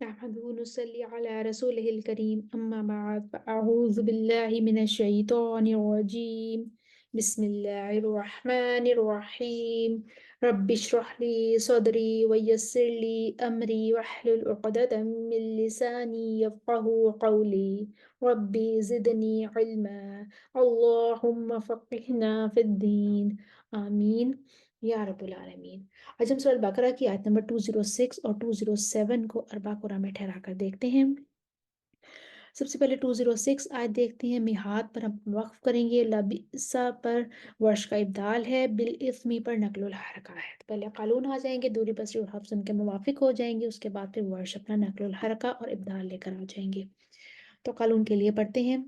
نحمده ونصلي على رسوله الكريم أما بعد فأعوذ بالله من الشيطان الرجيم بسم الله الرحمن الرحيم رب اشرح لي صدري ويسر لي أمري واحلل عقدة من لساني يفقه قولي ربي زدني علما اللهم فقهنا في الدين آمين یا رب العالمین۔ آج ہم سورہ البقرہ کی آیت نمبر 206 اور 207 کو اربع قرآن میں ٹھہرا کر دیکھتے ہیں۔ سب سے پہلے 206 آیت دیکھتے ہیں۔ میحات پر ہم وقف کریں گے، لبئسا پر ورش کا ابدال ہے، بالاسمی پر نقل الحرکہ ہے۔ تو پہلے قالون آ جائیں گے، دوری بصری اور حفظ ان کے موافق ہو جائیں گے، اس کے بعد پھر ورش اپنا نقل الحرکہ اور ابدال لے کر آ جائیں گے۔ تو قالون کے لیے پڑھتے ہیں،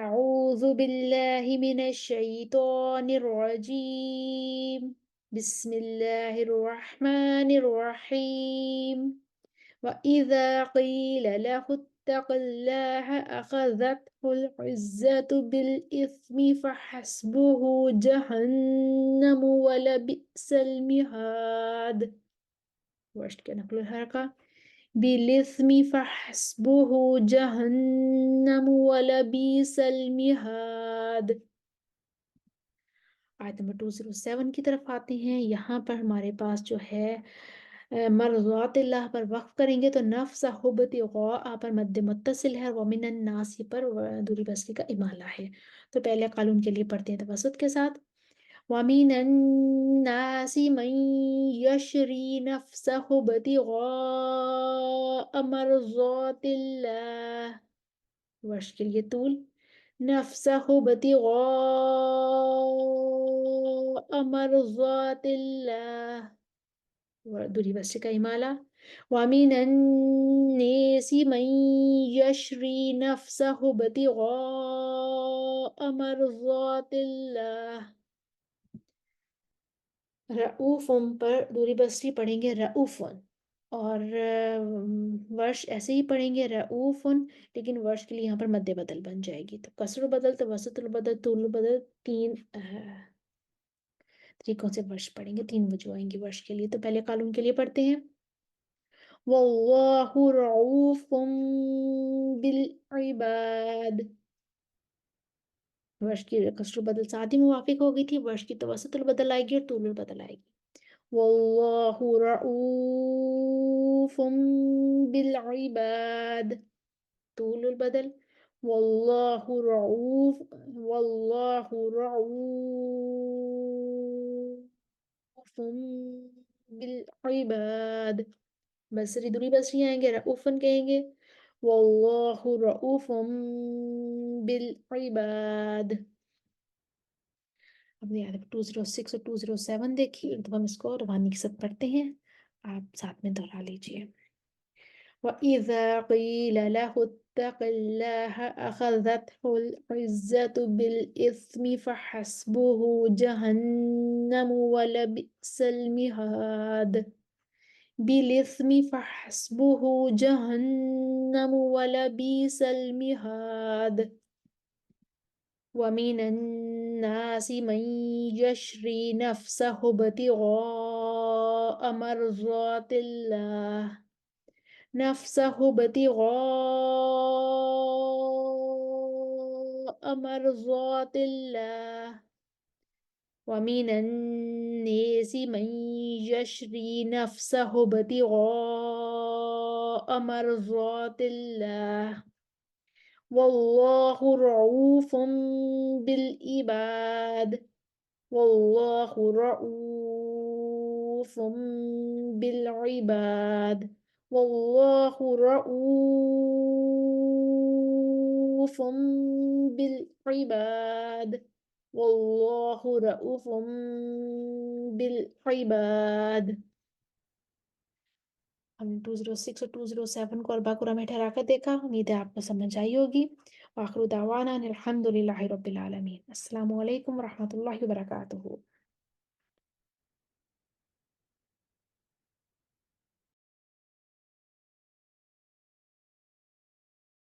اعوذ باللہ من الشیطان الرجیم بسم اللہ الرحمن الرحیم وَإِذَا قِيلَ لَهُ اتَّقِ اللَّهَ أَخَذَتْهُ الْعِزَّةُ بِالْإِثْمِ فَحَسْبُهُ جَهَنَّمُ وَلَبِئْسَ الْمِهَادُ وشت کے نقل الحرکہ بِالْإِثْمِ فَحَسْبُهُ جَهَنَّمُ وَلَبِئْسَ الْمِهَادُ۔ آیت نمبر 207 کی طرف آتے ہیں۔ یہاں پر ہمارے پاس جو ہے مرضات اللہ پر وقف کریں گے تو نفس حبت غاء پر مد متصل ہے، ومن الناس پر دوری بصری کا امالہ ہے۔ تو پہلے قالون کے لیے پڑھتے ہیں توسط کے ساتھ، وَمِنَ النَّاسِ مَن يَشْرِي نَفْسَهُ ابْتِغَاءَ مَرْضَاتِ اللَّهِ ورش کے لیے طول، نَفْسَهُ ابْتِغَاءَ مَرْضَاتِ اللَّهِ دوری بصری کا امالہ، وَمِنَ النَّاسِ مَن يَشْرِي نَفْسَهُ ابْتِغَاءَ مَرْضَاتِ اللَّهِ۔ رؤوف پر دوری بصری پڑھیں گے رؤوفن، اور ورش ایسے ہی پڑھیں گے رؤوفن، لیکن ورش کے لیے یہاں پر مد بدل بن جائے گی۔ تو کسر البدل، توسط البدل، طول البدل، تین طریقوں سے ورش پڑھیں گے، تین وجوہ آئیں گی ورش کے لیے۔ تو پہلے قالون کے لیے پڑھتے ہیں، واللہ رعوف بالعباد ورش کی کسر البدل ساتھ ہی موافق ہو گئی تھی، ورش کی توسط البدل آئے گی اور طول البدل آئے گی۔ واللہ رعوف بالعباد طول البدل، واللہ رعوف، واللہ رعوف بالعباد بصری دوری بصری آئیں گے، رعوفن کہیں گے، واللہ رعوف بالعباد۔ اب نے 206 اور 207 دیکھی، ایک دفعہ ہم اس کو روانی کے ساتھ پڑھتے ہیں، آپ ساتھ میں دہرا لیجئے۔ وَإِذَا قِيلَ لَهُ اتَّقِ اللَّهَ أَخَذَتْهُ الْعِزَّةُ بِالْإِثْمِ فَحَسْبُهُ جَهَنَّمُ وَلَبِئْسَ الْمِهَادُ بِالْإِثْمِ فَحَسْبُهُ جَهَنَّمُ وَلَبِئْسَ الْمِهَادُ وَمِنَ النَّاسِ مَن يَشْرِي نَفْسَهُ ابْتِغَاءَ مَرْضَاتِ اللَّهِ نَفْسَهُ ابْتِغَاءَ مَرْضَاتِ اللَّهِ وَمِنَ النَّاسِ مَن يَشْرِي نَفْسَهُ ابْتِغَاءَ مَرْضَاتِ اللَّهِ واللہ رعوف بالعباد واللہ رعوف بالعباد واللہ رعوف بالعباد واللہ رعوف بالعباد۔ ہم نے 206 اور 207 کو اربع قرآن میں ٹھہرا کر دیکھا، امید ہے آپ کو سمجھ آئی ہوگی۔ وآخر دعوانا الحمد للہ رب العالمین۔ السلام علیکم ورحمۃ اللہ وبرکاتہ۔